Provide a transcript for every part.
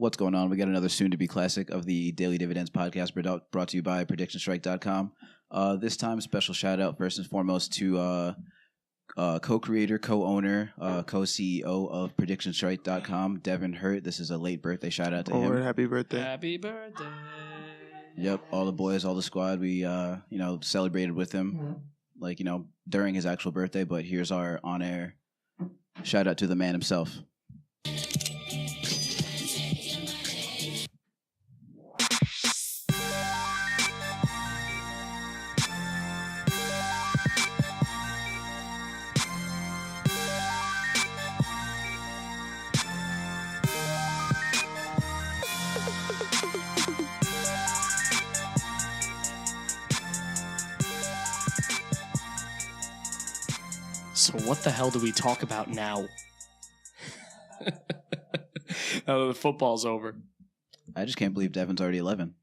What's going on? We got another soon-to-be classic of the Daily Dividends podcast brought to you by PredictionStrike.com. This time, special shout-out first and foremost to co-creator, co-owner, co-CEO of PredictionStrike.com, Devin Hurt. This is a late birthday shout-out to him. Happy birthday. Happy birthday. Yep, all the boys, all the squad, we celebrated with him, during his actual birthday, but here's our on-air shout-out to the man himself. So what the hell do we talk about now? Oh, the football's over. I just can't believe Devin's already 11.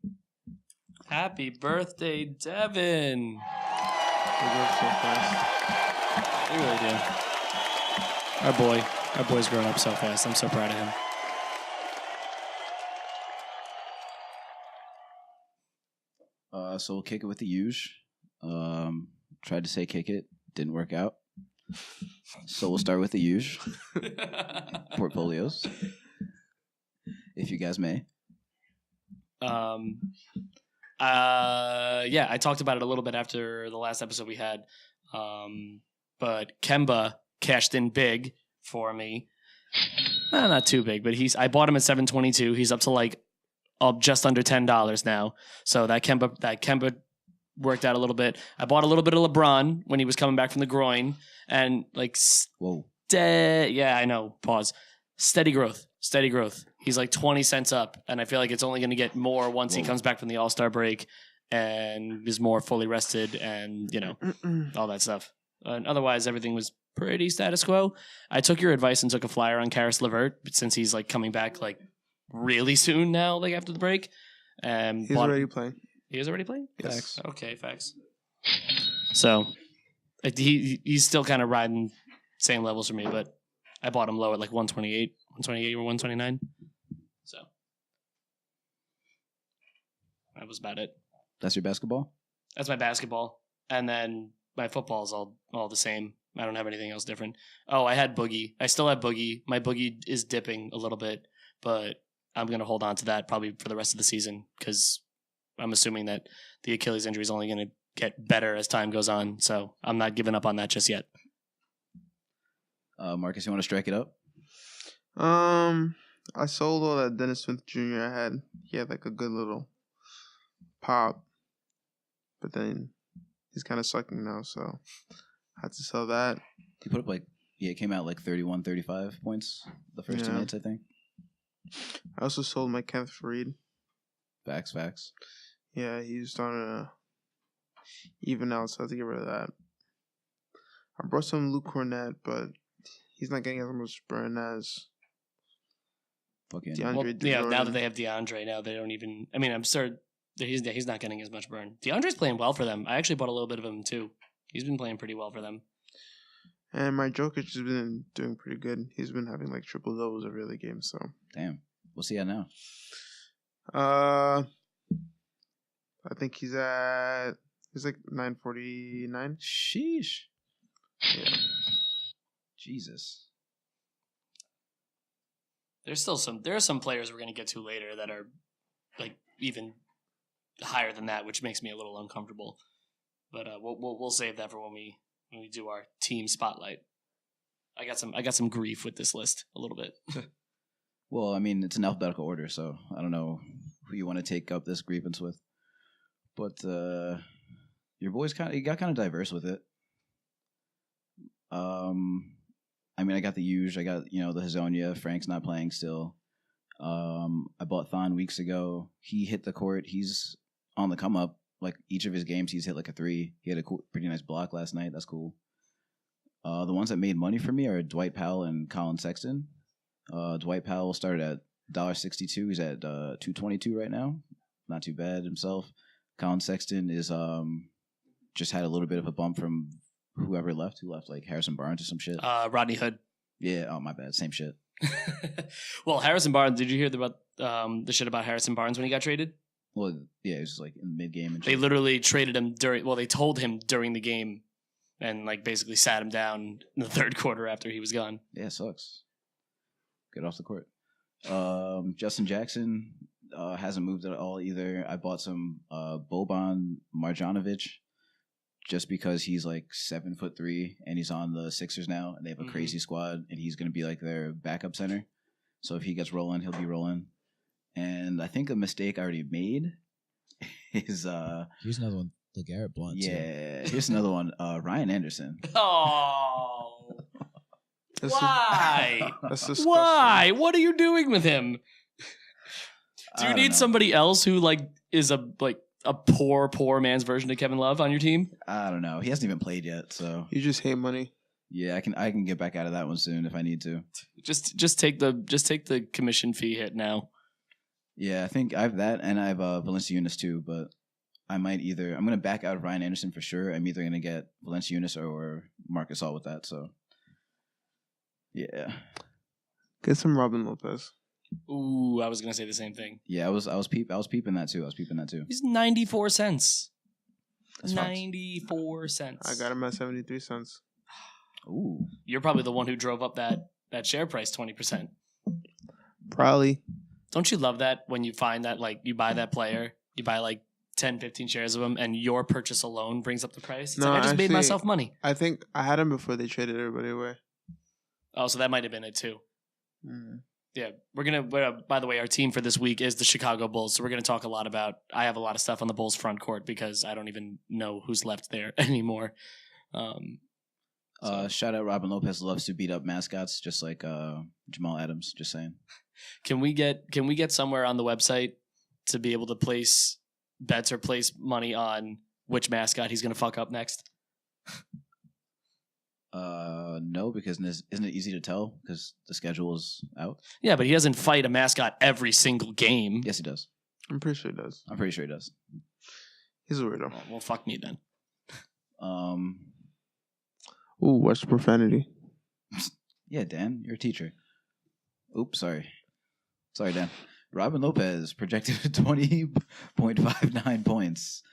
Happy birthday, Devin. They work so fast. They really do. Our boy's growing up so fast. I'm so proud of him. So we'll kick it with the usual. Tried to say kick it, didn't work out. So we'll start with the usual. Portfolios, if you guys may. I talked about it a little bit after the last episode we had. But Kemba cashed in big for me. Not too big, but I bought him at $7.22. He's up to just under $10 now. So that Kemba worked out a little bit. I bought a little bit of LeBron when he was coming back from the groin, and whoa, yeah, I know. Pause. Steady growth. He's 20 cents up, and I feel like it's only going to get more once he comes back from the All-Star break and is more fully rested, and all that stuff. And otherwise, everything was pretty status quo. I took your advice and took a flyer on Karis LeVert since he's coming back really soon now, after the break. He's already playing. He is already playing? Yes. Facts. Okay, facts. So he's still kind of riding same levels for me, but I bought him low at 128 or 129. So that was about it. That's your basketball? That's my basketball. And then my football's all the same. I don't have anything else different. Oh, I had Boogie. I still have Boogie. My Boogie is dipping a little bit, but I'm going to hold on to that probably for the rest of the season because I'm assuming that the Achilles injury is only going to get better as time goes on. So I'm not giving up on that just yet. Marcus, you want to strike it up? I sold all that Dennis Smith Jr. I had. He had a good little pop, but then he's kind of sucking now, so I had to sell that. He put up it came out 31, 35 points the first 2 minutes, I think. I also sold my Kenneth Faried. Facts. Yeah, he's starting to even out, so I have to get rid of that. I brought some Luke Cornett, but he's not getting as much burn as DeAndre. Now that they have DeAndre, now they don't even. I mean, I'm sure he's not getting as much burn. DeAndre's playing well for them. I actually bought a little bit of him too. He's been playing pretty well for them. And my Jokic has been doing pretty good. He's been having triple doubles every other game. So damn, what's he at now? I think he's 949. Sheesh. Yeah. Jesus. There are some players we're going to get to later that are even higher than that, which makes me a little uncomfortable. But we'll save that for when we do our team spotlight. I got some grief with this list a little bit. Well, I mean, it's an alphabetical order, so I don't know who you want to take up this grievance with. But your boys got kind of diverse with it. I mean, I got the usual. I got the Hazonia. Frank's not playing still. I bought Thon weeks ago. He hit the court. He's on the come up. Each of his games, he's hit a 3. He had a pretty nice block last night. That's cool. The ones that made money for me are Dwight Powell and Colin Sexton. Dwight Powell started at $1.62. He's at $2.22 right now. Not too bad himself. Colin Sexton is just had a little bit of a bump from whoever left. Who left? Harrison Barnes or some shit. Rodney Hood. Yeah. Oh, my bad. Same shit. Well, Harrison Barnes. Did you hear about the shit about Harrison Barnes when he got traded? Well, yeah, it was like in the mid game. They literally traded him they told him during the game and like basically sat him down in the third quarter after he was gone. Yeah, it sucks. Get off the court. Justin Jackson hasn't moved at all either. I bought some Boban Marjanovic just because he's like 7'3" and he's on the Sixers now, and they have a crazy squad, and he's going to be like their backup center. So if he gets rolling, he'll be rolling. And I think a mistake I already made is here's another one, LeGarrette Blount. Yeah, here's another one, Ryan Anderson. Oh, That's why? That's disgusting. Why? What are you doing with him? Do I you don't need know. somebody else who like is a poor man's version of Kevin Love on your team? I don't know. He hasn't even played yet, so You just hate money. yeah, I can get back out of that one soon if I need to. Just take the commission fee hit now. Yeah, I think I have that, and I have Valanciunas too. But I'm going to back out of Ryan Anderson for sure. I'm either going to get Valanciunas or Marcus All with that. So yeah, Get some Robin Lopez. Ooh, I was gonna say the same thing. yeah. I was peeping that too. He's 94 cents. That's facts. 94 cents. I got him at 73 cents. Ooh, You're probably the one who drove up that share price 20%. Probably. Don't you love that when you find that like you buy that player, you buy like 10, 15 shares of him, and your purchase alone brings up the price? It's No, like I just made actually- myself money. I think I had him before they traded everybody away. Oh, so that might have been it too. Mm. Yeah, by the way, our team for this week is the Chicago Bulls. So we're going to talk a lot about, I have a lot of stuff on the Bulls front court because I don't even know who's left there anymore. shout out Robin Lopez loves to beat up mascots just like Jamal Adams. Just saying. Can we get somewhere on the website to be able to place bets or place money on which mascot he's going to fuck up next? No, because isn't it easy to tell because the schedule is out? Yeah, but he doesn't fight a mascot every single game. Yes, he does. I'm pretty sure he does. I'm pretty sure he does. He's a weirdo. Well, fuck me then. Ooh, watch the profanity. Yeah, Dan, you're a teacher. Oops, sorry, Dan. Robin Lopez projected 20.59 points.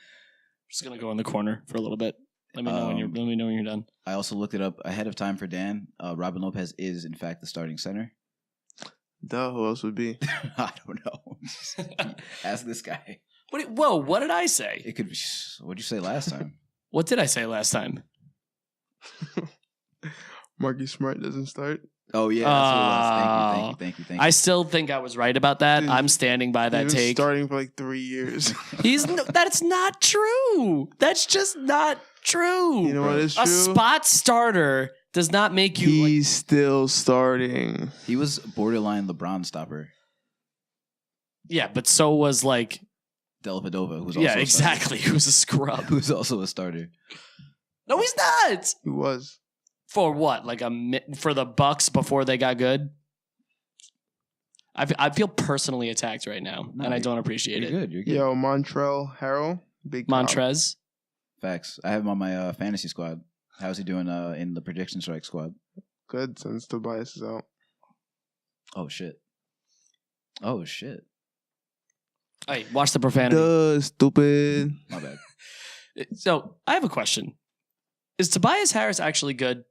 Just gonna go in the corner for a little bit. Let me know when you're done. I also looked it up ahead of time for Dan. Robin Lopez is in fact the starting center. Duh, who else would be? I don't know. Ask this guy. What did I say? It could be. What'd you say last time? What did I say last time? Marcus Smart doesn't start. Oh yeah, that's what it was. Thank you. I still think I was right about that. Dude, I'm standing by that He was take. starting for like 3 years. That's not true. That's just not true. You know what is true? A spot starter does not make you. He's still starting. He was borderline LeBron stopper. Yeah, but so was like. Dellavedova, who's also Yeah, a exactly. Who's a scrub? starter. Who's also a starter. No, he's not. He was. For what? Like for the Bucks before they got good? I feel personally attacked right now, No, and I don't appreciate You're it. good. You're good. Yo, Montrell Harrell. Big cop. Montrez. Facts. I have him on my fantasy squad. How's he doing in the PredictionStrike squad? Good since Tobias is out. Oh shit. Hey, watch the profanity. Duh, stupid. My bad. So I have a question: is Tobias Harris actually good?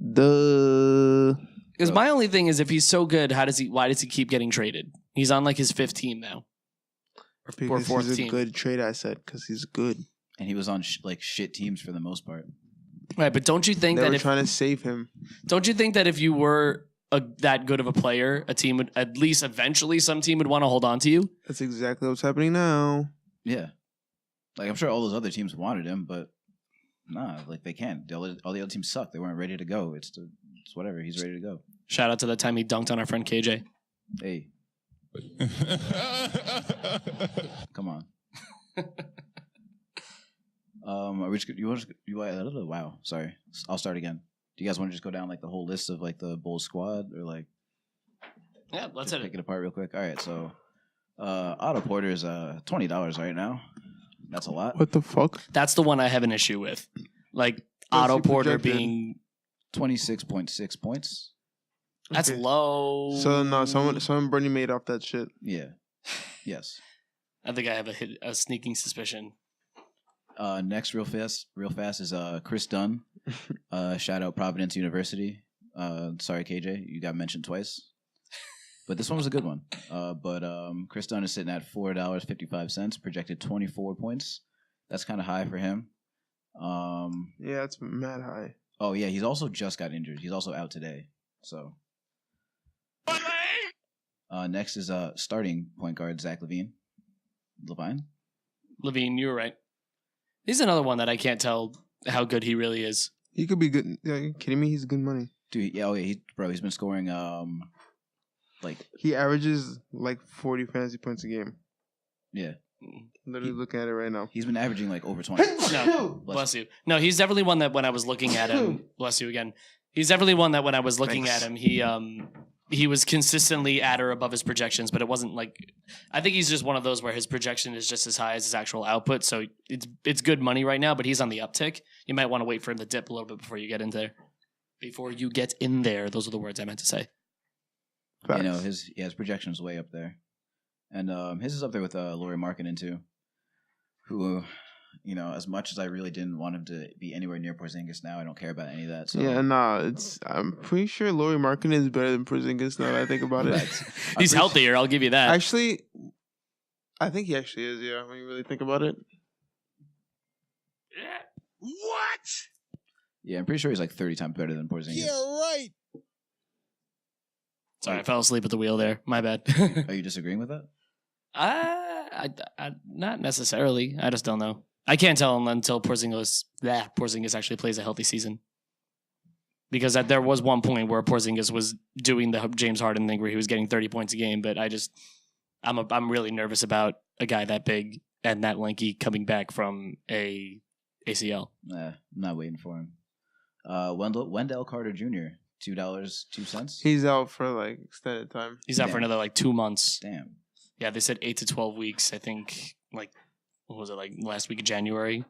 Duh. Because my only thing is, if he's so good, why does he keep getting traded? He's on like his fifth team now, or Because fourth he's a team. good trade asset because he's good. And he was on shit teams for the most part. Right, but don't you think They that were if trying to save him. you were that good of a player, a team would at least eventually some team would want to hold on to you? That's exactly what's happening now. Yeah. Like I'm sure all those other teams wanted him, but nah, like they can't. All the other teams suck. They weren't ready to go. It's whatever. He's ready to go. Shout out to the time he dunked on our friend KJ. Hey. Come on. Are we just, wow, sorry. I'll start again. Do you guys want to just go down like the whole list of like the Bulls squad or like Yeah, let's pick it apart real quick? All right, so Otto Porter is $20 right now. That's a lot. What the fuck? That's the one I have an issue with. Like What's Otto he Porter projected? being 26.6 points. That's Okay. low. So no, someone Bernie made off that shit. Yeah. Yes. I think I have a sneaking suspicion. Next, real fast is Chris Dunn. Shout out Providence University. Sorry, KJ, you got mentioned twice, but this one was a good one. But Chris Dunn is sitting at $4.55, projected 24 points. That's kind of high for him. Yeah, it's mad high. Oh yeah, he's also just got injured. He's also out today. So next is starting point guard Zach Levine. Levine, you were right. He's another one that I can't tell how good he really is. He could be good. Yeah, are you kidding me? He's good money. Dude, yeah, he's been scoring he averages like 40 fantasy points a game. Yeah. Literally looking at it right now. He's been averaging like over 20. No, bless you. No, he's definitely one that when I was looking at him, bless you again. He's definitely one that when I was looking at him, he was consistently at or above his projections, but it wasn't like I think he's just one of those where his projection is just as high as his actual output. So it's good money right now, but he's on the uptick. You might want to wait for him to dip a little bit before you get in there. Before you get in there, those are the words I meant to say. You know, his projection is way up there. And his is up there with Lauri Markkenen too, who, you know, as much as I really didn't want him to be anywhere near Porzingis now, I don't care about any of that. So. Yeah, nah, I'm pretty sure Lauri Markkinen is better than Porzingis now that I think about it. He's healthier, I'll give you that. Actually, I think he actually is, yeah, when you really think about it. What? Yeah, I'm pretty sure he's like 30 times better than Porzingis. Yeah, right. Sorry, I fell asleep at the wheel there. My bad. Are you disagreeing with that? I not necessarily. I just don't know. I can't tell until Porzingis actually plays a healthy season. Because there was one point where Porzingis was doing the James Harden thing where he was getting 30 points a game, but I'm really nervous about a guy that big and that lanky coming back from a ACL. Nah, I'm not waiting for him. Wendell Carter Jr., $2.02. He's out for like extended time. He's out for another like 2 months. Damn. Yeah, they said 8 to 12 weeks. I think like what was it, like last week of January?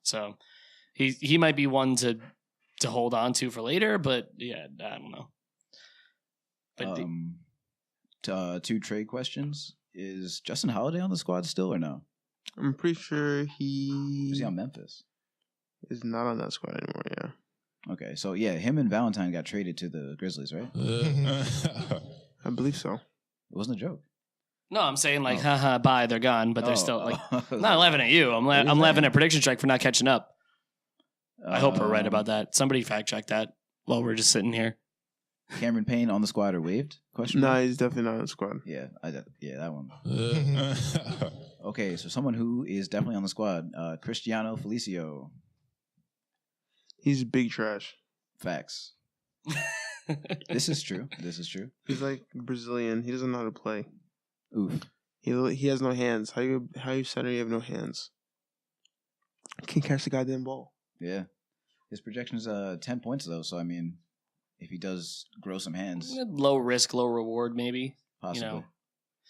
So he might be one to hold on to for later, but yeah, I don't know. But two trade questions. Is Justin Holiday on the squad still or no? I'm pretty sure Is he on Memphis? is not on that squad anymore, yeah. Okay, so yeah, him and Valentine got traded to the Grizzlies, right? I believe so. It wasn't a joke. no, I'm saying like, haha, bye, they're gone, but they're still like, I'm not laughing at you. I'm What is laughing that? at PredictionStrike for not catching up. I hope we're right about that. Somebody fact check that while we're just sitting here. Cameron Payne on the squad or waived? Question No, mark? he's definitely not on the squad. Yeah, that one. Okay, so someone who is definitely on the squad, Cristiano Felicio. He's big trash. Facts. This is true. He's like Brazilian. He doesn't know how to play. Oof. He has no hands. How you center? You have no hands. Can't catch the goddamn ball. Yeah. His projection is 10 points though, so I mean, if he does grow some hands, Low risk, low reward, maybe. possibly. You know,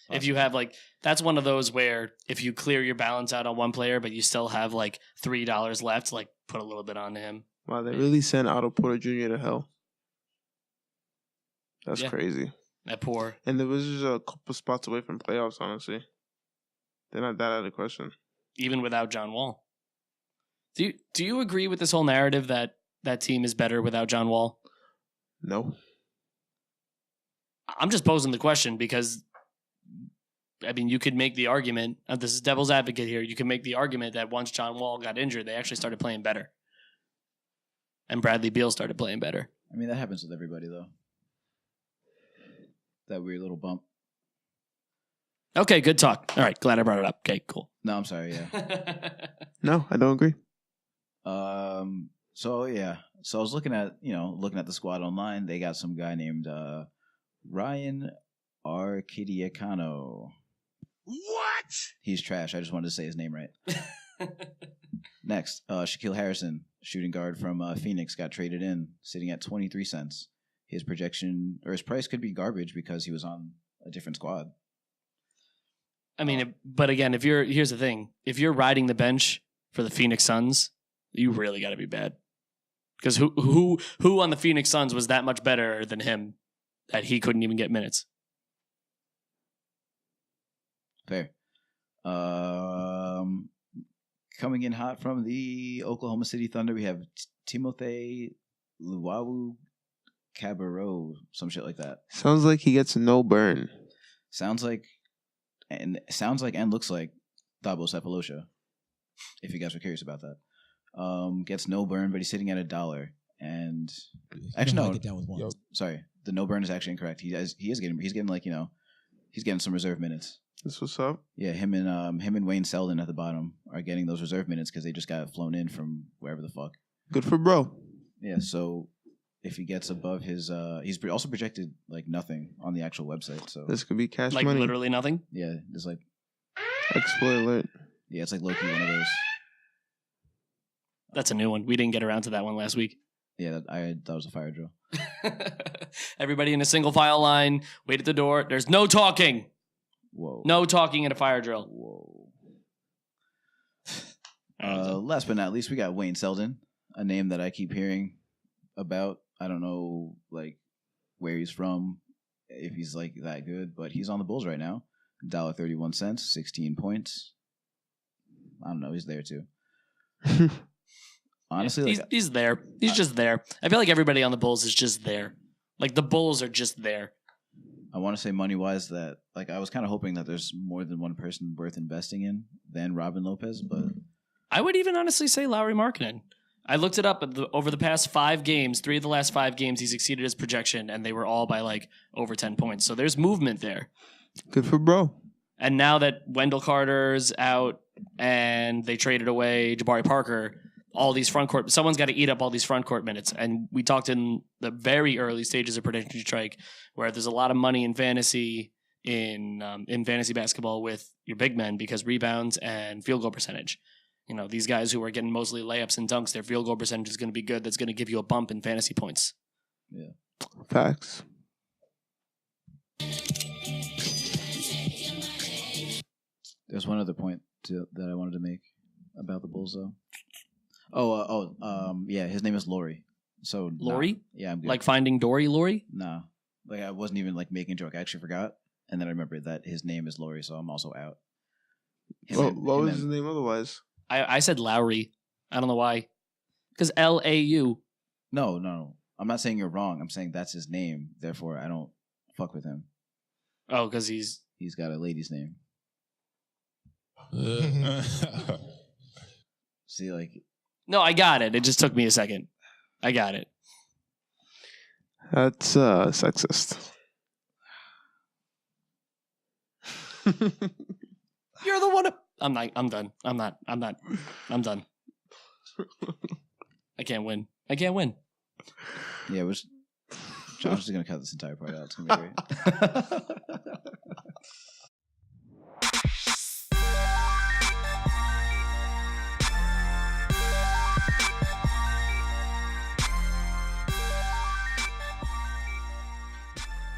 if you have like, that's one of those where if you clear your balance out on one player, but you still have like $3 left, like put a little bit on him. Wow, they really sent Otto Porter Jr. to hell. That's Yeah. crazy. That poor. And the Wizards are a couple spots away from playoffs, honestly. They're not that out of the question. Even without John Wall. Do you agree with this whole narrative that that team is better without John Wall? No. I'm just posing the question because, I mean, you could make the argument, this is devil's advocate here, you can make the argument that once John Wall got injured, they actually started playing better. And Bradley Beal started playing better. I mean, that happens with everybody though. That weird little bump. Okay, good talk. All right, glad I brought it up. Okay, cool. No, I'm sorry, yeah. No, I don't agree. So yeah. So I was looking at the squad online. They got some guy named Ryan Arcidiacono. What? He's trash. I just wanted to say his name right. Next, Shaquille Harrison, shooting guard from Phoenix, got traded in, sitting at 23 cents. His projection or his price could be garbage because he was on a different squad. I mean, but again, here's the thing: if you're riding the bench for the Phoenix Suns, you really got to be bad. Because who on the Phoenix Suns was that much better than him? that he couldn't even get minutes. Fair. Coming in hot from the Oklahoma City Thunder, we have Timothy Luwawu Cabarro, some shit like that. Sounds like he gets no burn. Sounds like and looks like Thabo Sefolosha, if you guys are curious about that. Gets no burn, but he's sitting at $1. And actually, no. Get down with one. Sorry, the no burn is actually incorrect. He's getting like, he's getting some reserve minutes. That's what's up. Yeah, him and Wayne Selden at the bottom are getting those reserve minutes because they just got flown in from wherever the fuck. Good for bro. Yeah, so if he gets above his, he's also projected like nothing on the actual website. So This could be cash Like money. literally nothing. yeah, there's like Exploit alert. yeah, it's like low-key one of those. That's a new one. We didn't get around to that one last week. Yeah, that was a fire drill. Everybody in a single file line. Wait at the door. There's no talking. Whoa. No talking in a fire drill. Whoa. Last but not least, we got Wayne Selden, a name that I keep hearing about. I don't know like where he's from, if he's like that good, but he's on the Bulls right now. $1.31, 16 points. I don't know. He's there too. Honestly, Yeah, he's there. He's just there. I feel like everybody on the Bulls is just there. Like the Bulls are just there. I want to say money wise that like I was kind of hoping that there's more than one person worth investing in than Robin Lopez, but I would even honestly say Lauri Markkenen. I looked it up over the past 5 games. 3 of the last 5 games, he's exceeded his projection, and they were all by like over 10 points. So there's movement there. Good for bro. And now that Wendell Carter's out and they traded away Jabari Parker, all these front court, someone's got to eat up all these front court minutes. And we talked in the very early stages of PredictionStrike where there's a lot of money in fantasy in fantasy basketball with your big men because rebounds and field goal percentage. You know, these guys who are getting mostly layups and dunks, their field goal percentage is going to be good. That's going to give you a bump in fantasy points. yeah. Facts. There's one other point that I wanted to make about the Bulls though. Yeah, his name is Lauri. So Lauri? Yeah, I'm good. Like Finding Dory Lauri? Nah. Like I wasn't even like making a joke. I actually forgot. And then I remembered that his name is Lauri, so I'm also out. What was his name otherwise? I said Lowry. I don't know why. Because L-A-U. No. I'm not saying you're wrong. I'm saying that's his name. Therefore, I don't fuck with him. Oh, because he's... He's got a lady's name. See, like... No, I got it. It just took me a second. I got it. That's sexist. You're the one. I'm done. I'm done. I can't win. Yeah, Josh is going to cut this entire part out. It's going to be great.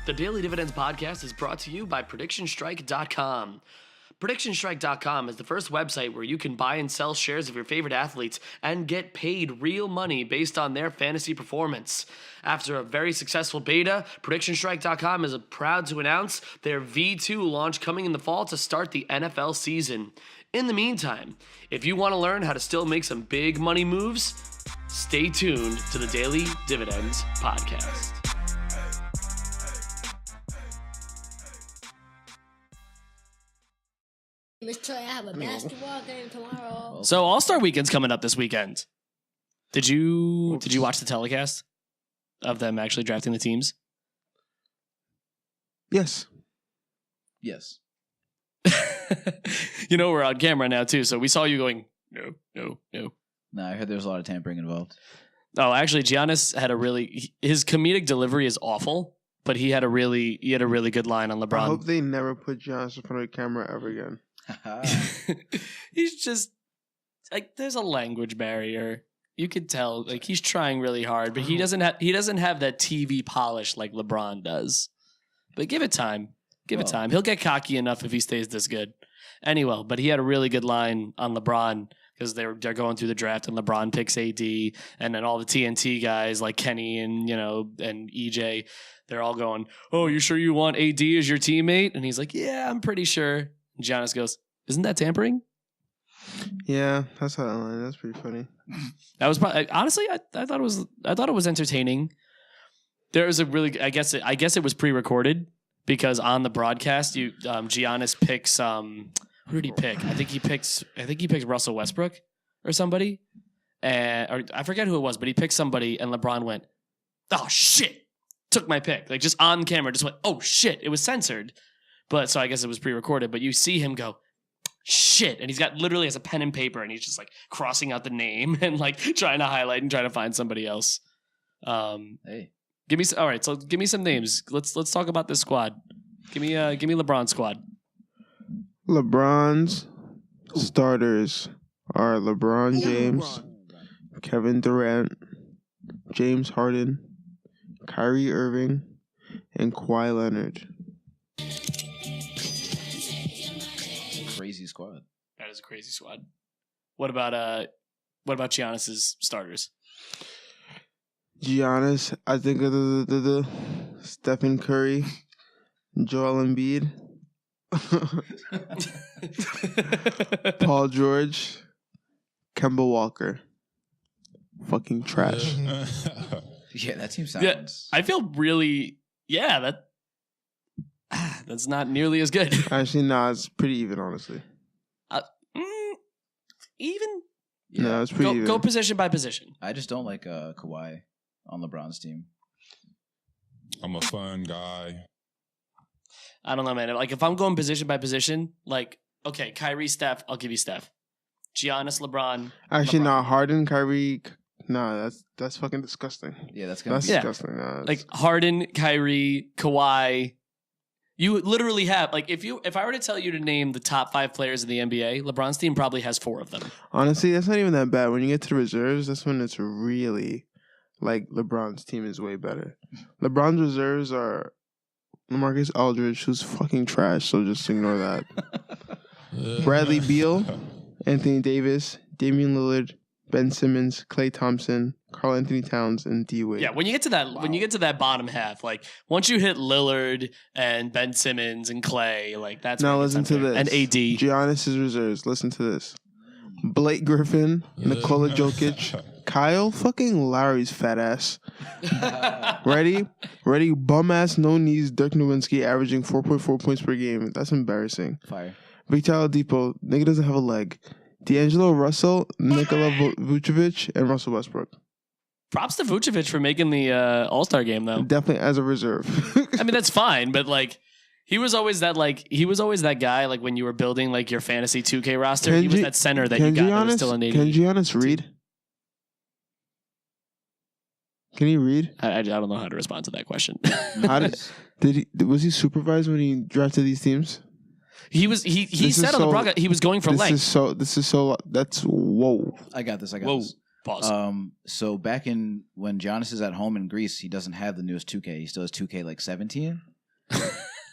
The Daily Dividends podcast is brought to you by PredictionStrike.com. PredictionStrike.com is the first website where you can buy and sell shares of your favorite athletes and get paid real money based on their fantasy performance. After a very successful beta, PredictionStrike.com is proud to announce their V2 launch coming in the fall to start the NFL season. In the meantime, if you want to learn how to still make some big money moves, stay tuned to the Daily Dividends podcast. Miss Troy, I have a basketball game tomorrow. So All-Star Weekend's coming up this weekend. Did you watch the telecast of them actually drafting the teams? Yes. Yes. You know we're on camera now too, so we saw you going no. Nah, I heard there's a lot of tampering involved. Oh, actually, Giannis had his comedic delivery is awful, but he had a really good line on LeBron. I hope they never put Giannis in front of the camera ever again. He's just like there's a language barrier. You could tell like he's trying really hard, but he doesn't have that TV polish like LeBron does. But give it time. Give it time. He'll get cocky enough if he stays this good. Anyway, but he had a really good line on LeBron because they're going through the draft and LeBron picks AD, and then all the TNT guys like Kenny and and EJ, they're all going, "Oh, you sure you want AD as your teammate?" And he's like, "Yeah, I'm pretty sure." And Giannis goes, "Isn't that tampering?" Yeah, that's how line. That's pretty funny. That was probably honestly, I thought it was entertaining. There was a really, I guess it was pre-recorded because on the broadcast, Giannis picks who did he pick? I think he picks Russell Westbrook or somebody, or I forget who it was, but he picked somebody, and LeBron went, "Oh shit!" Took my pick, like just on camera, just went, "Oh shit!" It was censored, but so I guess it was pre-recorded. But you see him go, "Shit!" and he's got literally has a pen and paper, and he's just like crossing out the name and like trying to highlight and trying to find somebody else. Hey, give me some names. Let's talk about this squad. Give me LeBron's squad. LeBron's starters are LeBron James, Kevin Durant, James Harden, Kyrie Irving, and Kawhi Leonard. crazy squad. That is a crazy squad. What about Giannis's starters? Giannis, I think of the Stephen Curry, Joel Embiid, Paul George, Kemba Walker. Fucking trash. Yeah, that team sounds. Yeah, I feel really. Yeah, that's not nearly as good. Actually, no, it's pretty even, honestly. Even? Yeah. No, it's pretty even. Go position by position. I just don't like Kawhi on LeBron's team. I'm a fun guy. I don't know, man. Like, if I'm going position by position, like, okay, Kyrie, Steph, I'll give you Steph. Giannis, LeBron. Actually, LeBron. no, Harden, Kyrie. Nah, that's fucking disgusting. Yeah, that's That's Yeah. disgusting. Nah, Like Harden, Kyrie, Kawhi. You literally have like if I were to tell you to name the top 5 players in the NBA, LeBron's team probably has 4 of them. honestly, that's not even that bad. When you get to the reserves, that's when it's really like LeBron's team is way better. LeBron's reserves are LaMarcus Aldridge, who's fucking trash, so just ignore that. Bradley Beal, Anthony Davis, Damian Lillard, Ben Simmons, Klay Thompson, Karl Anthony Towns, and D Wade. Yeah, when you get to that bottom half, like once you hit Lillard and Ben Simmons and Clay, like that's Now where it gets listen to unfair. this. And AD. Giannis's reserves. Listen to this. Blake Griffin, Nikola Jokic, Kyle fucking Lowry's fat ass. Ready? Bum ass, no knees, Dirk Nowitzki averaging 4.4 points per game. That's embarrassing. Fire. Victor Oladipo, nigga doesn't have a leg. D'Angelo Russell, Nikola Vucevic, and Russell Westbrook. Props to Vucevic for making the All-Star game though. Definitely as a reserve. I mean that's fine, but like he was always that guy like when you were building like your fantasy 2K roster, he was that center that you got that was still in AD. Can Giannis read? Can he read? I don't know how to respond to that question. Was he supervised when he drafted these teams? He said on the broadcast he was going for length. That's whoa. I got this. Whoa. Pause. So back in when Giannis is at home in Greece, he doesn't have the newest 2K. He still has 2K like 17.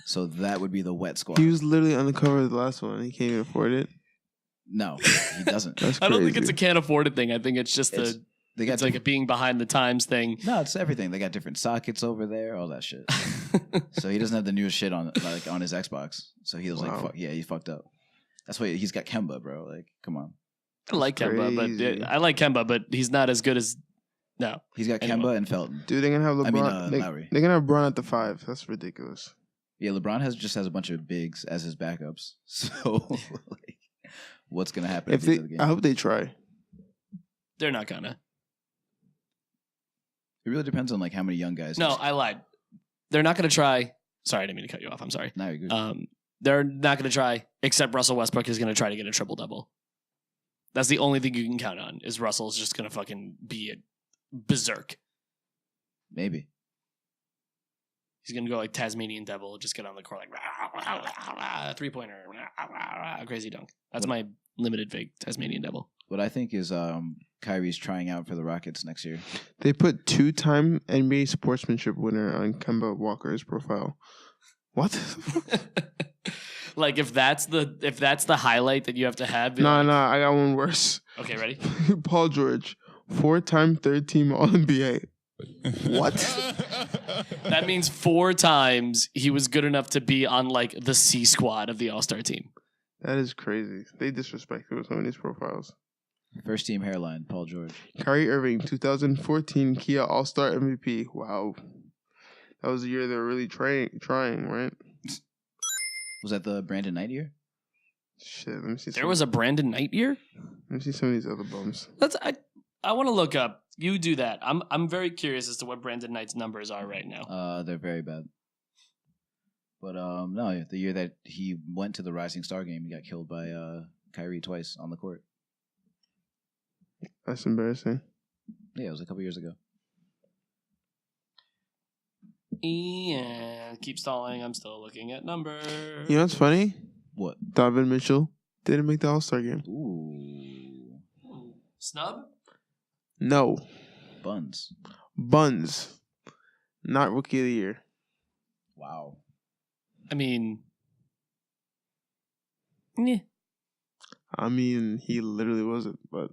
So that would be the wet squad. He was literally on the cover of the last one. He can't even afford it. No, he doesn't. That's I don't think crazy. it's a can't afford it thing. I think it's just it's like a being behind the times thing. No, it's everything. They got different sockets over there, all that shit. So he doesn't have the newest shit on his Xbox. So he was like, fuck, yeah, he fucked up. That's why he's got Kemba, bro. Like, come on. I like Kemba, but he's not as good as no. He's got Kemba and Felton. Dude, they're gonna have LeBron. Lowry. They're gonna have Braun at the 5. That's ridiculous. Yeah, LeBron just has a bunch of bigs as his backups. So, like, what's gonna happen? I hope they try. They're not gonna. It really depends on like how many young guys. No, I lied. They're not gonna try. Sorry, I didn't mean to cut you off. I'm sorry. No, you're good. They're not gonna try. Except Russell Westbrook is gonna try to get a triple double. That's the only thing you can count on. Is Russell's just gonna fucking be a berserk. Maybe. He's gonna go like Tasmanian devil, just get on the court like 3-pointer, crazy dunk. That's my limited vague Tasmanian devil. What I think is Kyrie's trying out for the Rockets next year. They put 2-time NBA sportsmanship winner on Kemba Walker's profile. What? Like if that's the highlight that you have to have. No, I got one worse. Okay, ready? Paul George, 4-time third-team All-NBA. What? That means 4 times he was good enough to be on like the C squad of the All-Star team. That is crazy. They disrespect him with some of these profiles. First team hairline, Paul George. Kyrie Irving, 2014 Kia All-Star MVP. Wow. That was the year they were really trying, right? Was that the Brandon Knight year? Shit, let me see. There was a Brandon Knight year? Let me see some of these other bums. I want to look up. You do that. I'm very curious as to what Brandon Knight's numbers are right now. They're very bad. But no, the year that he went to the Rising Star game, he got killed by Kyrie twice on the court. That's embarrassing. Yeah, it was a couple years ago. And keep stalling. I'm still looking at numbers. You know what's funny? What? Donovan Mitchell didn't make the All-Star game. Ooh. Snub? No. Buns. Not Rookie of the Year. Wow. I mean, he literally wasn't, but.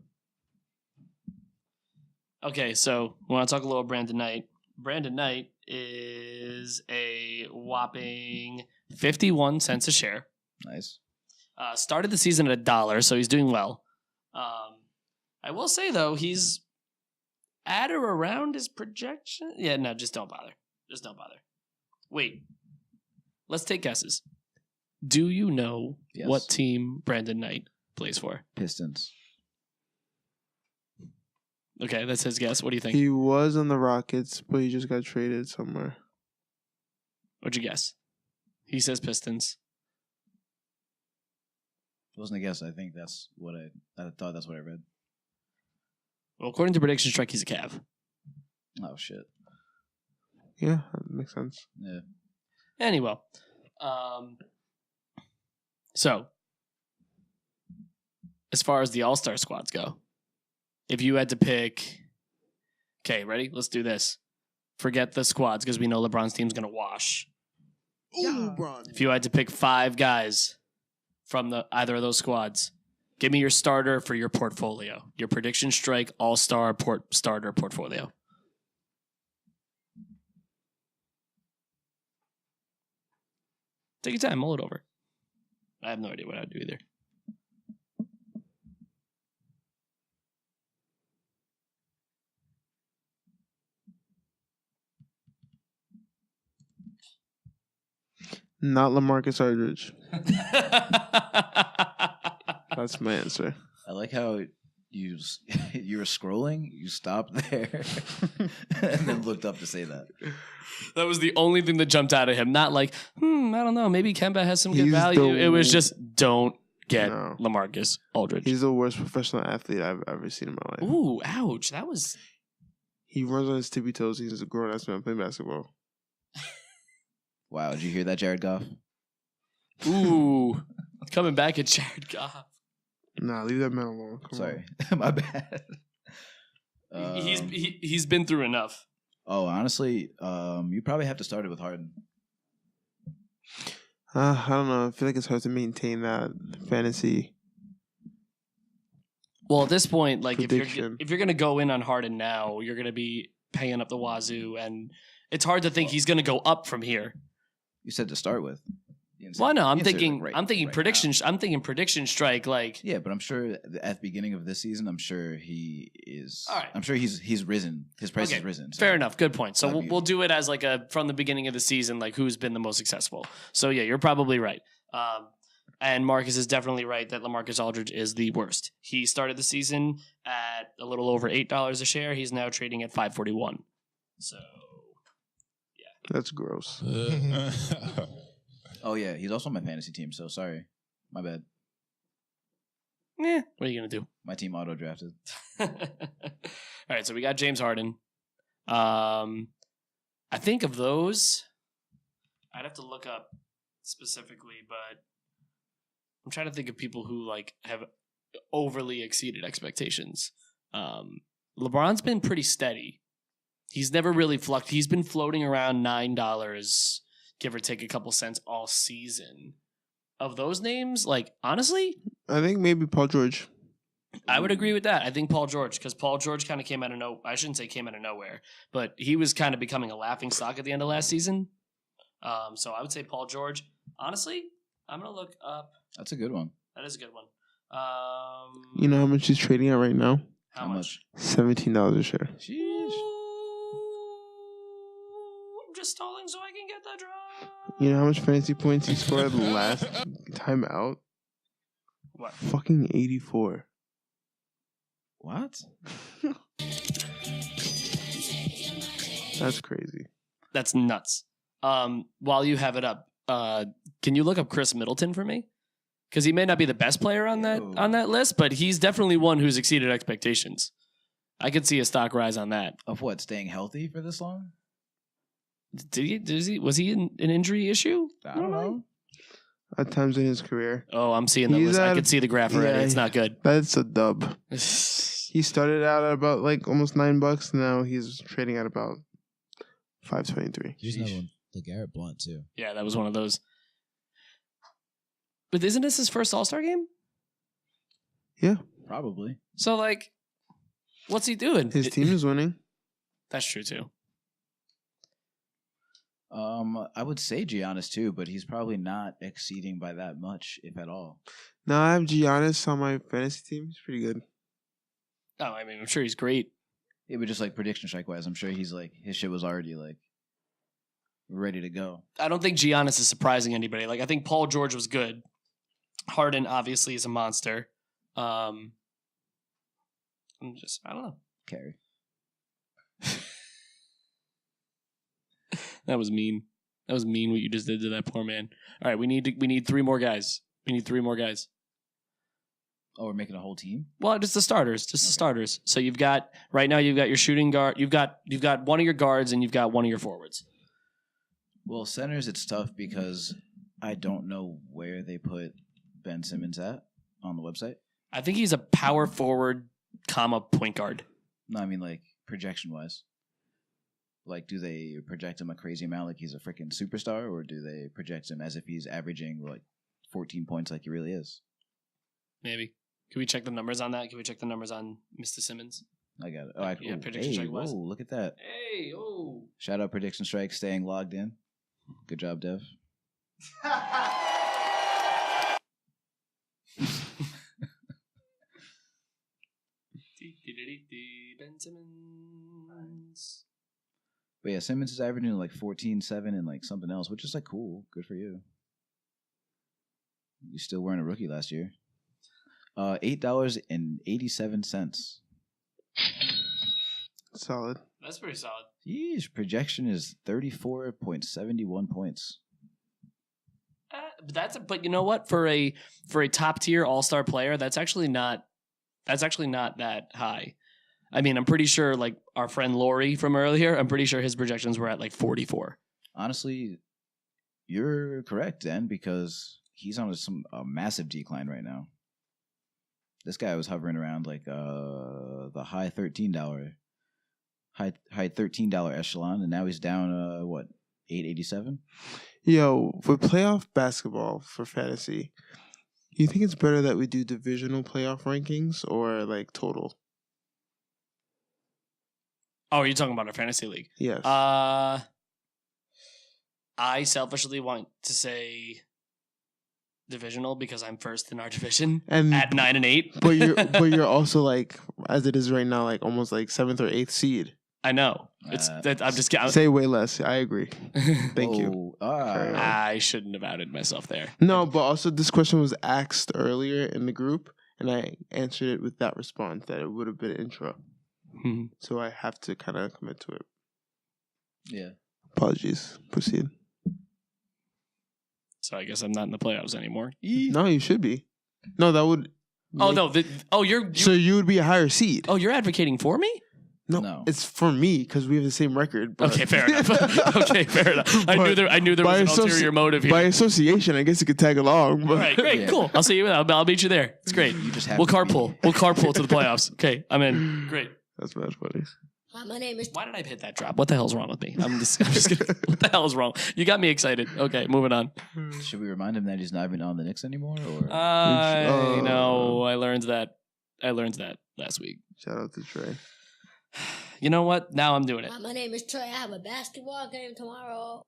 Okay, so we want to talk a little Brandon Knight. Brandon Knight is a whopping 51 cents a share. Nice. Started the season at $1, so he's doing well. I will say, though, he's at or around his projection. Yeah, no, just don't bother. Wait. Let's take guesses. Do you know what team Brandon Knight plays for? Pistons. Okay, that's his guess. What do you think? He was on the Rockets, but he just got traded somewhere. What'd you guess? He says Pistons. It wasn't a guess. I think that's what I thought that's what I read. Well, according to PredictionStrike, he's a Cav. Oh, shit. Yeah, that makes sense. Yeah. Anyway. So, as far as the All-Star squads go, if you had to pick... Okay, ready? Let's do this. Forget the squads because we know LeBron's team's going to wash. Ooh, LeBron. If you had to pick 5 guys from either of those squads, give me your starter for your portfolio. Your PredictionStrike All-Star starter portfolio. Take your time. Mull it over. I have no idea what I'd do either. Not LaMarcus Aldridge. That's my answer. I like how you were scrolling, you stopped there, and then looked up to say that. That was the only thing that jumped out at him. Not like, I don't know, maybe Kemba has some good He's value. the- It was just, don't get No. LaMarcus Aldridge. He's the worst professional athlete I've ever seen in my life. Ooh, ouch. That was... He runs on his tippy toes. He's a grown-ass man playing basketball. Wow, did you hear that, Jared Goff? Ooh. Coming back at Jared Goff. Nah, leave that man alone. Come Sorry, my bad. He's been through enough. Oh, honestly, you probably have to start it with Harden. I don't know. I feel like it's hard to maintain that fantasy. Well, at this point, like Prediction. if you're gonna go in on Harden now, you're gonna be paying up the wazoo, and it's hard to think he's gonna go up from here. You said to start with. Well, no, I'm You said thinking right prediction. now. I'm thinking PredictionStrike. Like, Yeah, but I'm sure at the beginning of this season, I'm sure he is. All right. I'm sure he's risen. His price has risen. So. fair enough. Good point. So That'd be- we'll do it as like a from the beginning of the season, like who's been the most successful. So yeah, you're probably right. And Marcus is definitely right that LaMarcus Aldridge is the worst. He started the season at a little over $8 a share. He's now trading at $5.41. So That's gross. Oh yeah, he's also on my fantasy team. So sorry, my bad. what are you gonna do? My team auto drafted. All right, so we got James Harden. I think of those, I'd have to look up specifically, but I'm trying to think of people who like have overly exceeded expectations. LeBron's been pretty steady. He's never really fluctuated. He's been floating around $9, give or take a couple cents all season. of those names, like, honestly, I think maybe Paul George. I would agree with that. I think Paul George, because Paul George kind of came out of I shouldn't say came out of nowhere, but he was kind of becoming a laughing stock at the end of last season. So I would say Paul George. Honestly, I'm going to look up. That's a good one. That is a good one. You know how much he's trading at right now? How much? $17 a share. Sheesh. I'm just stalling so I can get the draw. You know how much fantasy points he scored last time out? What? Fucking 84. What? That's crazy. That's nuts. While you have it up, can you look up Chris Middleton for me? Because he may not be the best player on that list, but he's definitely one who's exceeded expectations. I could see a stock rise on that. Of what? Staying healthy for this long? Was he in an injury issue? I don't know. At times in his career. Oh, I'm seeing the list. I could see the graph already. Yeah, it's not good. That's a dub. He started out at about like almost $9. Now he's trading at about $5.23. Here's another one. LeGarrette Blount, too. Yeah, that was one of those. But isn't this his first All-Star game? Yeah. Probably. So, like, what's he doing? His team is winning. That's true, too. I would say Giannis too, but he's probably not exceeding by that much, if at all. Now I have Giannis on my fantasy team. He's pretty good. Oh, I mean, I'm sure he's great. It would just like prediction strike wise. I'm sure he's like his shit was already like ready to go. I don't think Giannis is surprising anybody. Like, I think Paul George was good. Harden obviously is a monster. I don't know. Carry. That was mean. That was mean what you just did to that poor man. All right, we need 3 more guys. We need 3 more guys. Oh, we're making a whole team? Well, just the starters. The starters. So you've got your shooting guard. You've got one of your guards and you've got one of your forwards. Well, centers, it's tough because I don't know where they put Ben Simmons at on the website. I think he's a power forward, point guard. No, I mean like projection wise. Like, do they project him a crazy amount like he's a freaking superstar, or do they project him as if he's averaging like 14 points like he really is? Maybe. Can we check the numbers on that? Can we check the numbers on Mr. Simmons? I got it. All right, Yeah, cool. prediction strike wise. Whoa, look at that. Hey, oh. Shout out Prediction Strike, staying logged in. Good job, Dev. Ben Simmons. But yeah, Simmons is averaging like 14, 7, and like something else, which is like cool. Good for you. You still weren't a rookie last year. $8.87. Solid. That's pretty solid. Yeesh, projection is 34.71 points. But you know what? For a top tier all-star player, that's actually not that high. I mean, I'm pretty sure like our friend Lauri from earlier, I'm pretty sure his projections were at like 44. Honestly, you're correct, Dan, because he's on a massive decline right now. This guy was hovering around like the high $13 echelon, and now he's down $8.87. Yo, for playoff basketball for fantasy, you think it's better that we do divisional playoff rankings or like total? Oh, you're talking about our fantasy league? Yes. I selfishly want to say divisional because I'm first in our division and at 9 and 8. but you're also like, as it is right now, like almost like 7th or 8th seed. I know. I'm just say way less. I agree. Thank you. I shouldn't have outed myself there. No, but also this question was asked earlier in the group, and I answered it with that response that it would have been intro. Mm-hmm. So I have to kind of commit to it. Yeah. Apologies. Proceed. So I guess I'm not in the playoffs anymore. No, you should be. No, that would. Oh no! You're so you would be a higher seed. Oh, you're advocating for me? No, it's for me because we have the same record. But... Okay, fair enough. I knew there was an ulterior motive here. By association, I guess you could tag along. But... All right, great, cool. I'll see you. I'll meet you there. It's great. You just have we'll carpool. We'll carpool to the playoffs. Okay, I'm in. Great. That's bad funny. Hi, my name is. Why did I hit that drop? What the hell's wrong with me? I'm just gonna, what the hell is wrong? You got me excited. Okay, moving on. Should we remind him that he's not even on the Knicks anymore? Or I know. I learned that last week. Shout out to Trey. You know what? Now I'm doing it Hi, my name is Trey. I have a basketball game tomorrow.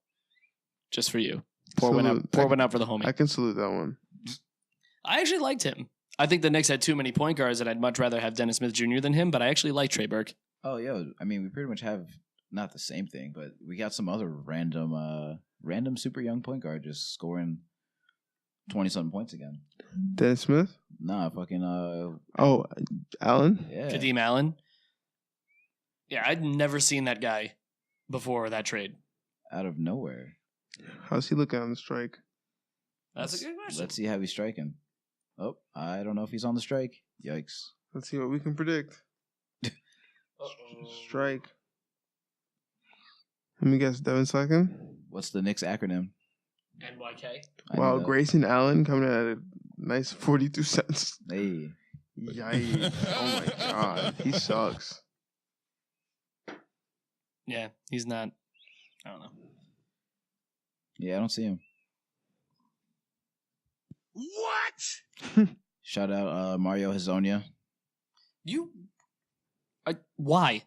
just for you. Pour one out for the homie. I can salute that one. I actually liked him. I think the Knicks had too many point guards, and I'd much rather have Dennis Smith Jr. than him. But I actually like Trey Burke. oh, yo, I mean, we pretty much have not the same thing, but we got some other random super young point guard just scoring 20-something points again. Dennis Smith? Nah, fucking Allen? yeah. Kadeem Allen. Yeah, I'd never seen that guy before that trade. Out of nowhere. How's he looking on the strike? That's a good question. Let's see how he's striking. Oh, I don't know if he's on the strike. Yikes. Let's see what we can predict. Strike. Let me guess, Devin Slackin? What's the Knicks acronym? NYK. I Wow, need that. Grayson Allen coming in at a nice 42 cents. Hey. Yikes. Oh my god. He sucks. Yeah, he's not. I don't know. Yeah, I don't see him. What? Shout out Mario Hazonia. Why?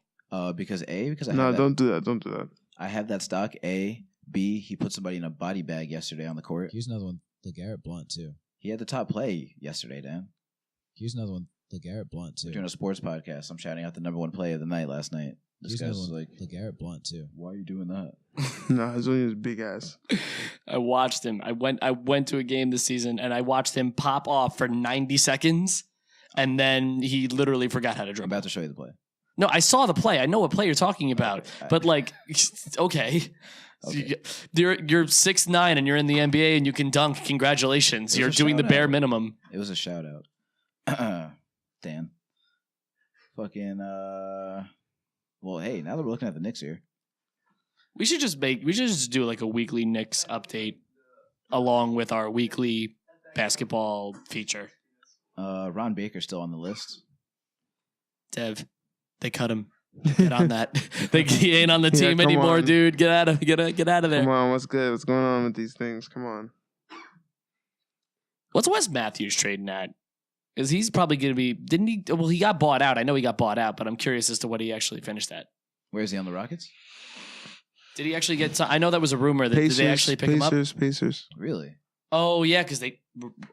Because I have No, that, don't do that. Don't do that. I have that stock. A, B, he put somebody in a body bag yesterday on the court. Here's another one. LeGarrette Blunt too. He had the top play yesterday, Dan. Here's another one. LeGarrette Blunt too. We're doing a sports podcast. I'm shouting out the number one play of the night last night. This Here's another guy's one. like, LeGarrette Blunt too. why are you doing that? No, his only is big ass. I watched him. I went to a game this season and I watched him pop off for 90 seconds and then he literally forgot how to I'm dribble. about to show you the play. No, I saw the play. I know what play you're talking about. Okay. But like, okay. Okay. You're 6'9" and you're in the NBA and you can dunk. Congratulations. It was You're a doing the shout bare out. minimum. It was a shout out. Dan. Fucking, well, hey, now that we're looking at the Knicks here. We should just do like a weekly Knicks update along with our weekly basketball feature. Ron Baker's still on the list. Dev, they cut him. Get on that. He ain't on the Yeah, team come anymore, on. dude. Get out of there. Come on, what's good? What's going on with these things? Come on. What's Wes Matthews trading at? Is he's probably going to be? Didn't he? Well, he got bought out. I know he got bought out, but I'm curious as to what he actually finished at. Where is he on the Rockets? Did he actually get? I know that was a rumor. Did they actually pick him up? Pacers. Really? Oh yeah, because they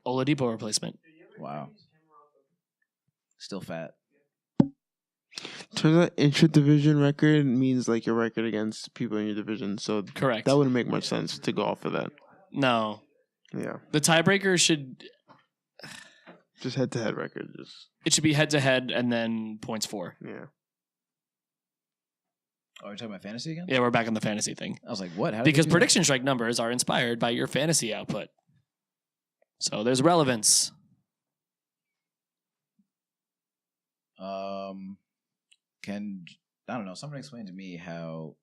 Oladipo replacement. Wow. Still fat. Turns out intra-division record means like your record against people in your division. So Correct. that wouldn't make much sense to go off of that. No, Yeah. the tiebreaker should Just head-to-head record. it should be head to head and then points for. Yeah. Oh, you're talking about fantasy again? Yeah, we're back on the fantasy thing I was like, what? How did because they do that? prediction strike numbers are inspired by your fantasy output. So there's relevance. I don't know. Someone explain to me how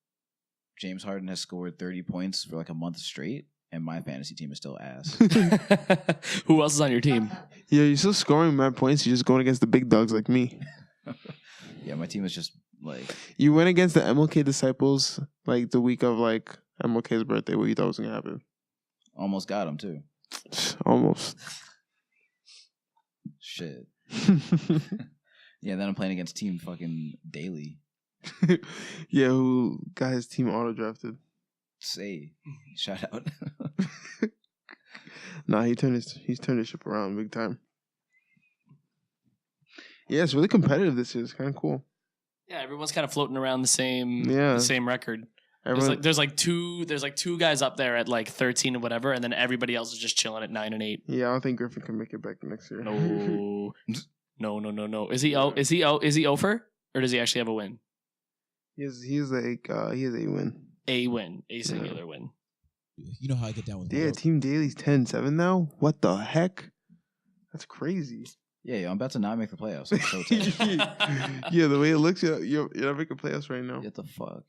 James Harden has scored 30 points for like a month straight, and my fantasy team is still ass. Who else is on your team? Yeah, you're still scoring mad points. You're just going against the big dogs like me. Yeah, my team is just like You went against the MLK disciples like the week of like MLK's birthday. What you thought was going to happen? almost got him too. Almost. Shit. Yeah, then I'm playing against Team fucking Daily. Yeah, who got his team auto-drafted. Say, shout out. Nah, he's turned his ship around big time. Yeah, it's really competitive this year. It's kind of cool. Yeah, everyone's kind of floating around the same record. Everyone, There's like two guys up there at like 13 and whatever, and then everybody else is just chilling at 9 and 8. yeah, I don't think Griffin can make it back next year. No. Is he over or does he actually have a win? he has a win. A win, a singular win. You know how I get down with Yeah, Will. Team Daily's 10-7 now. What the heck? That's crazy. Yeah, yo, I'm about to not make the playoffs. I'm so tired. Yeah, the way it looks, you're not making playoffs right now. Get the fuck.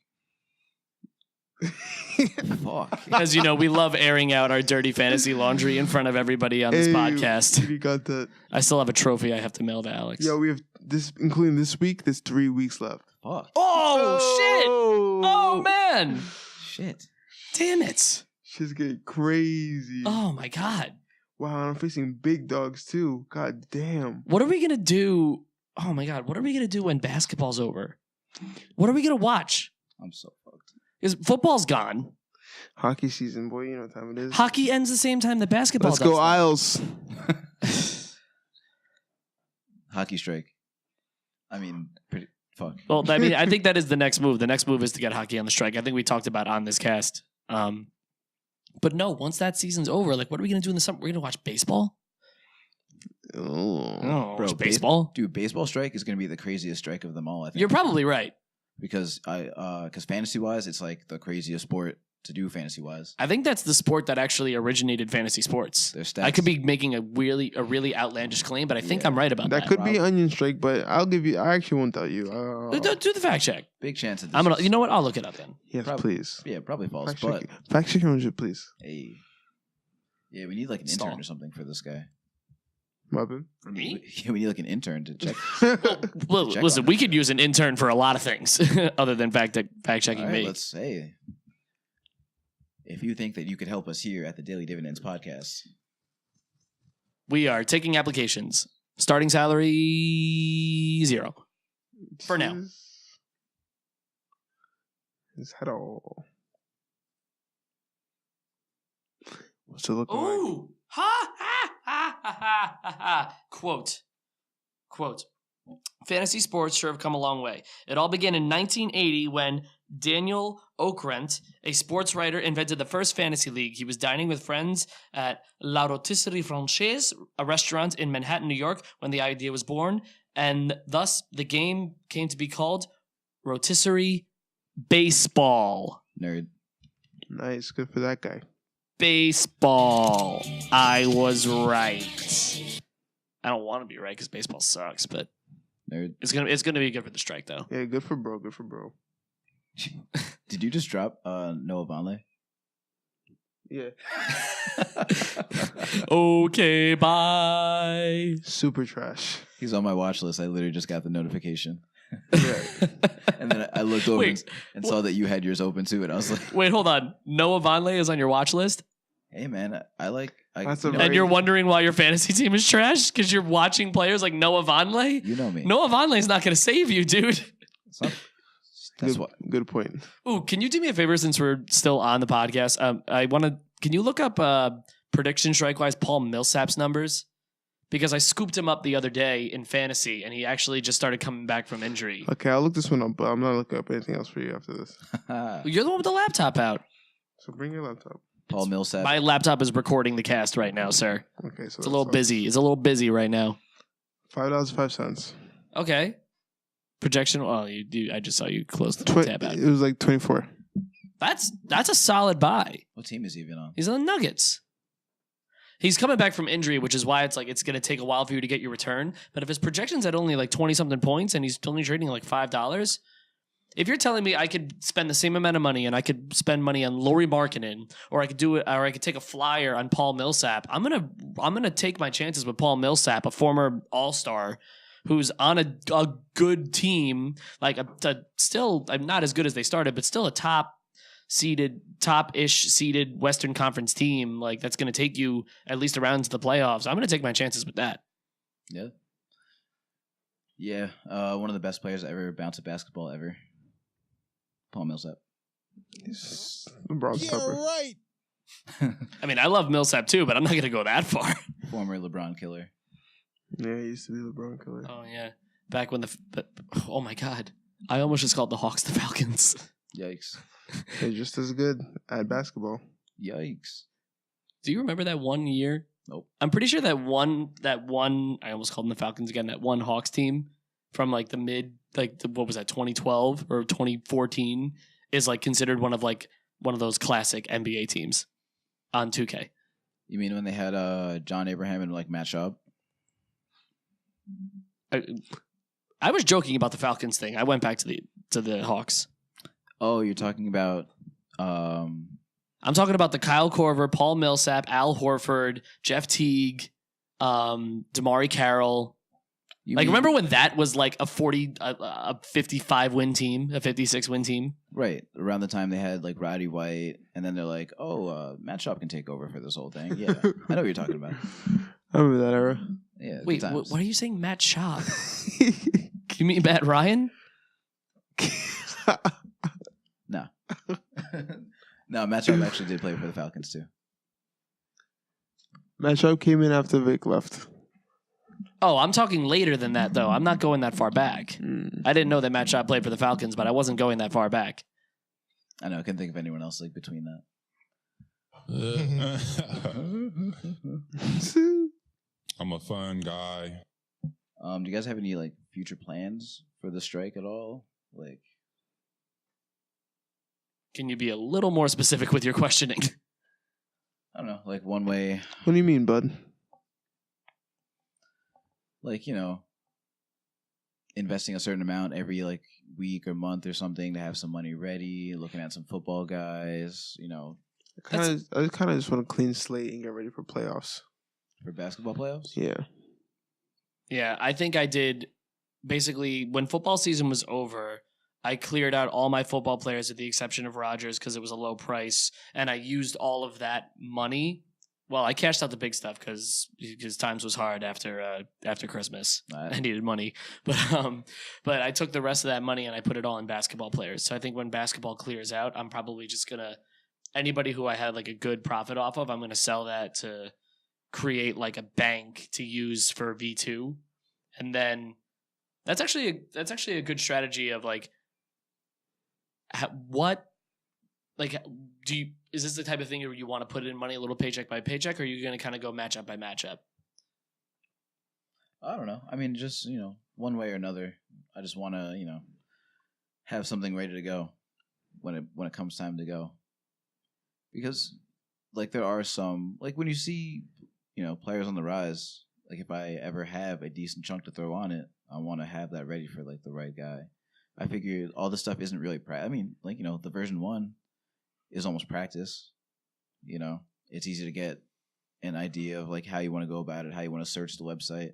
Fuck. As you know, we love airing out our dirty fantasy laundry in front of everybody on this podcast. We got that. I still have a trophy I have to mail to Alex. Yeah, we have this, including this week. There's 3 weeks left. Fuck. Oh, man. Shit. Damn it. Shit's getting crazy. Oh, my God. Wow, I'm facing big dogs too. God damn. What are we going to do? Oh, my God. What are we going to do when basketball's over? What are we going to watch? I'm so fucked. Because football's gone. Hockey season, boy. You know what time it is. Hockey ends the same time that basketball Let's does. go now. Isles. Hockey strike. I mean, pretty fuck. Well, I mean, I think that is the next move. The next move is to get hockey on the strike. I think we talked about on this cast. But no, once that season's over, like, what are we going to do in the summer? We're going to watch baseball? Oh. Bro, baseball? Dude, baseball strike is going to be the craziest strike of them all, I think. You're probably right. Because fantasy-wise, it's like the craziest sport to do fantasy-wise. I think that's the sport that actually originated fantasy sports. Their stats. I could be making a really outlandish claim, but I think I'm right about that. That could be onion strike, but I'll give you. I actually won't tell you. Do the fact check. Big chance of this. I'm gonna. You know what? I'll look it up then. Yes, Probably- please. Yeah, probably false. Fact But check him, please. hey, yeah, we need like an Stall. intern or something for this guy. Robin. Me? Yeah, we need like an intern to check. Well, Check listen, on we could use an intern for a lot of things other than fact checking All right, me. let's say if you think that you could help us here at the Daily Dividends podcast, We are taking applications. Starting salary 0 for now. His head all. What's it looking like? Ooh! Ha ha ha ha ha ha ha! Quote. Fantasy sports sure have come a long way. It all began in 1980 when Daniel Okrent, a sports writer, invented the first fantasy league. He was dining with friends at La Rotisserie Francaise, a restaurant in Manhattan, New York, when the idea was born, and thus the game came to be called Rotisserie Baseball. nerd. Nice, good for that guy. Baseball. I was right. I don't want to be right because baseball sucks, but Nerd. it's gonna be good for the strike though. Yeah, good for bro. Good for bro. Did you just drop Noah Vonleh? Yeah. Okay, bye. Super trash. He's on my watch list. I literally just got the notification. Yeah. And then I looked over Wait, and saw that you had yours open too, and I was like, Wait, hold on. Noah Vonleh is on your watch list, "Hey, man, That's a you know, very- and you're wondering why your fantasy team is trash because you're watching players like Noah Vonleh. you know me. Noah Vonleh is not going to save you, dude. It's not- that's Good, what. good point. Ooh, can you do me a favor since we're still on the podcast? Can you look up prediction strike-wise Paul Millsap's numbers? Because I scooped him up the other day in fantasy, and he actually just started coming back from injury. Okay, I'll look this one up, but I'm not looking up anything else for you after this. You're the one with the laptop out. So bring your laptop. Paul Millsap. My laptop is recording the cast right now, sir. Okay, so It's a little busy. It's a little busy right now. $5.05. Okay. Projection. Well, I just saw you close the tab out. It was like 24. That's a solid buy. What team is he even on? He's on the Nuggets. He's coming back from injury, which is why it's like it's going to take a while for you to get your return. But if his projection's at only like 20-something points and he's only trading like $5, if you're telling me I could spend the same amount of money and I could spend money on Lauri Markkenen, or I could do it, or I could take a flyer on Paul Millsap, I'm gonna take my chances with Paul Millsap, a former All-Star who's on a good team, like still I'm not as good as they started, but still a top-ish seeded Western Conference team, like that's going to take you at least around to the playoffs. I'm going to take my chances with that. Yeah. Yeah. One of the best players that ever bounced a basketball ever. Paul Millsap. He's LeBron's Yeah, topper. right. I mean, I love Millsap too, but I'm not going to go that far. Former LeBron killer. Yeah, he used to be LeBron killer. Oh yeah, back when oh my God, I almost just called the Hawks the Falcons. Yikes. They're just as good at basketball. Yikes. Do you remember that one year? Nope. I'm pretty sure that one. I almost called them the Falcons again. That one Hawks team from like what was that, 2012 or 2014 is like considered one of those classic NBA teams on 2K. You mean when they had John Abraham and like Matt Schaub? I was joking about the Falcons thing. I went back to the Hawks. Oh, you're talking about I'm talking about the Kyle Korver, Paul Millsap, Al Horford, Jeff Teague, Damari Carroll. Remember when that was like a 55 win team, a 56 win team? Right. Around the time they had like Roddy White, and then they're like, Matt Schaub can take over for this whole thing. Yeah, I know what you're talking about. I remember that era. Yeah. Wait, why are you saying Matt Schaub? You mean Matt Ryan? No. No, Matt Schaub actually did play for the Falcons too. Matt Schaub came in after Vic left. Oh, I'm talking later than that, though. I'm not going that far back. I didn't know that Matt Schaub played for the Falcons, but I wasn't going that far back. I know. I couldn't think of anyone else like between that. I'm a fun guy. Do you guys have any like future plans for the strike at all? Like, Can you be a little more specific with your questioning? I don't know, like one way, What do you mean, bud? like, investing a certain amount every like week or month or something to have some money ready, looking at some football guys, I kind of just want a clean slate and get ready for playoffs. for basketball playoffs. Yeah. Yeah, I think I did. Basically, when football season was over, I cleared out all my football players with the exception of Rodgers because it was a low price, and I used all of that money. Well, I cashed out the big stuff because times was hard after Christmas. I needed money, but I took the rest of that money and I put it all in basketball players. So I think when basketball clears out, I'm probably just gonna anybody who I had like a good profit off of, I'm gonna sell that to create like a bank to use for V2, and then that's actually a good strategy of like is this the type of thing where you want to put in money a little paycheck by paycheck, or are you going to kind of go matchup by matchup? I don't know. I mean, just one way or another. I just want to have something ready to go when it comes time to go, because like there are some like when you see players on the rise. Like if I ever have a decent chunk to throw on it, I want to have that ready for like the right guy. I figured all this stuff isn't really I mean, like the version 1 is almost practice. It's easy to get an idea of like how you want to go about it, how you want to search the website,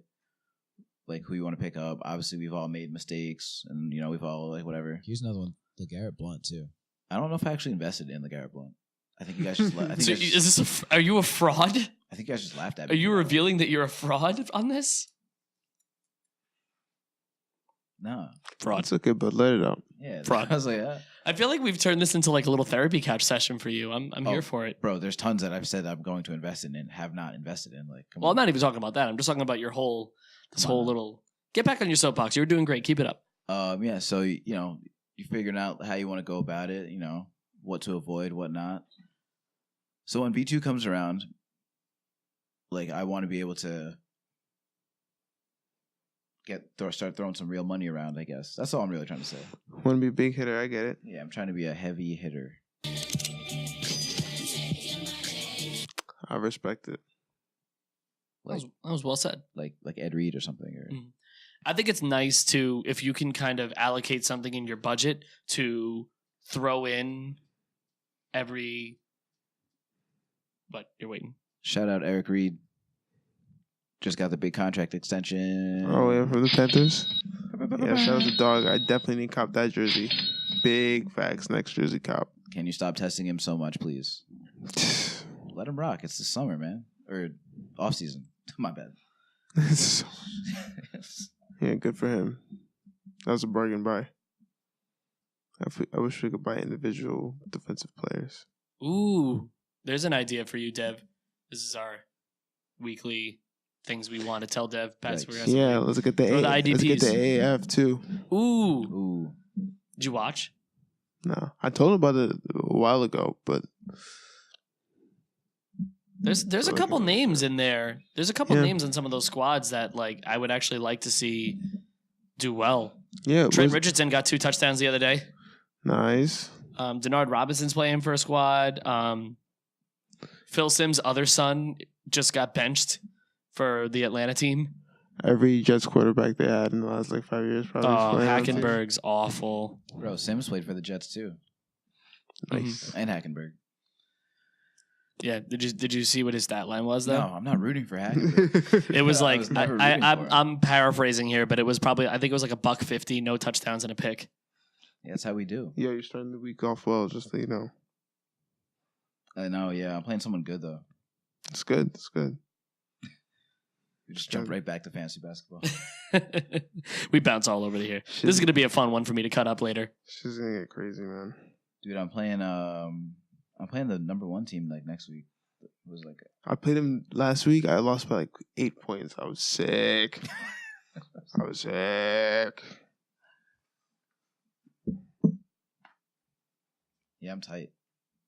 like who you want to pick up. Obviously, we've all made mistakes, and we've all like whatever. Here's another one, LeGarrette Blount too. I don't know if I actually invested in LeGarrette Blount. I think you guys just. Are you a fraud? I think you guys just laughed at me. Are you revealing that you're a fraud on this? No. Fraud. It's okay, but let it out. Yeah. Fraud. I was like, yeah. I feel like we've turned this into like a little therapy couch session for you. I'm here for it. Bro, there's tons that I've said I'm going to invest in and have not invested in. Like, come Well, on. I'm not even talking about that. I'm just talking about your whole little. Get back on your soapbox. You're doing great. Keep it up. Yeah. So you're figuring out how you want to go about it. What to avoid, what not. So when V2 comes around, like I want to be able to start throwing some real money around. I guess that's all I'm really trying to say. Want to be a big hitter? I get it. Yeah, I'm trying to be a heavy hitter. I respect it. Like, That was well said. like Ed Reed or something. Or I think it's nice to, if you can kind of allocate something in your budget to throw in every. But you're waiting. Shout out Eric Reed. Just got the big contract extension. Oh yeah, from the Panthers. Yeah, shout out to Dog. I definitely need to cop that jersey. Big facts. Next jersey cop. Can you stop testing him so much, please? Let him rock. It's the summer, man, or off season. My bad. Yeah, good for him. That was a bargain buy. I wish we could buy individual defensive players. Ooh, there's an idea for you, Dev. This is our weekly things we want to tell Dev. Yeah, let's get the IDPs. Let's get the AAF too. Ooh. Did you watch? No, I told him about it a while ago, but there's a couple names in there. There's a couple names in some of those squads that like I would actually like to see do well. Yeah, Trent Richardson got 2 touchdowns the other day. Nice. Denard Robinson's playing for a squad. Phil Simms' other son just got benched for the Atlanta team. Every Jets quarterback they had in the last 5 years probably. Hackenberg's awful. Bro, Sims played for the Jets too. Nice. And Hackenberg. Yeah. Did you see what his stat line was though? No, I'm not rooting for Hackett. It was I like was never rooting for him. I'm paraphrasing here, but it was probably I think it was like $150, no touchdowns and a pick. Yeah, that's how we do. Yo, you're starting the week off well, just so you know. I know. Yeah, I'm playing someone good though. It's good. It's good. We just jump right back to fantasy basketball. We bounce all over here. This is gonna be a fun one for me to cut up later. She's gonna get crazy, man. Dude, I'm playing the number 1 team like next week. It was like I played him last week. I lost by like 8 points. I was sick. I was sick. yeah, I'm tight.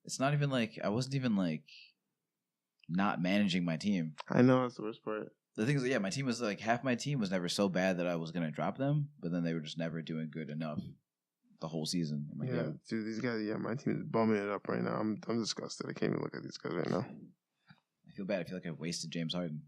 It's not even like I wasn't even like not managing my team. I know that's the worst part. The thing is, yeah, my team was like half my team was never so bad that I was gonna drop them, but then they were just never doing good enough the whole season. I'm like, Yeah, dude, these guys. Yeah, my team is bumming it up right now. I'm disgusted. I can't even look at these guys right now. I feel bad. I feel like I wasted James Harden.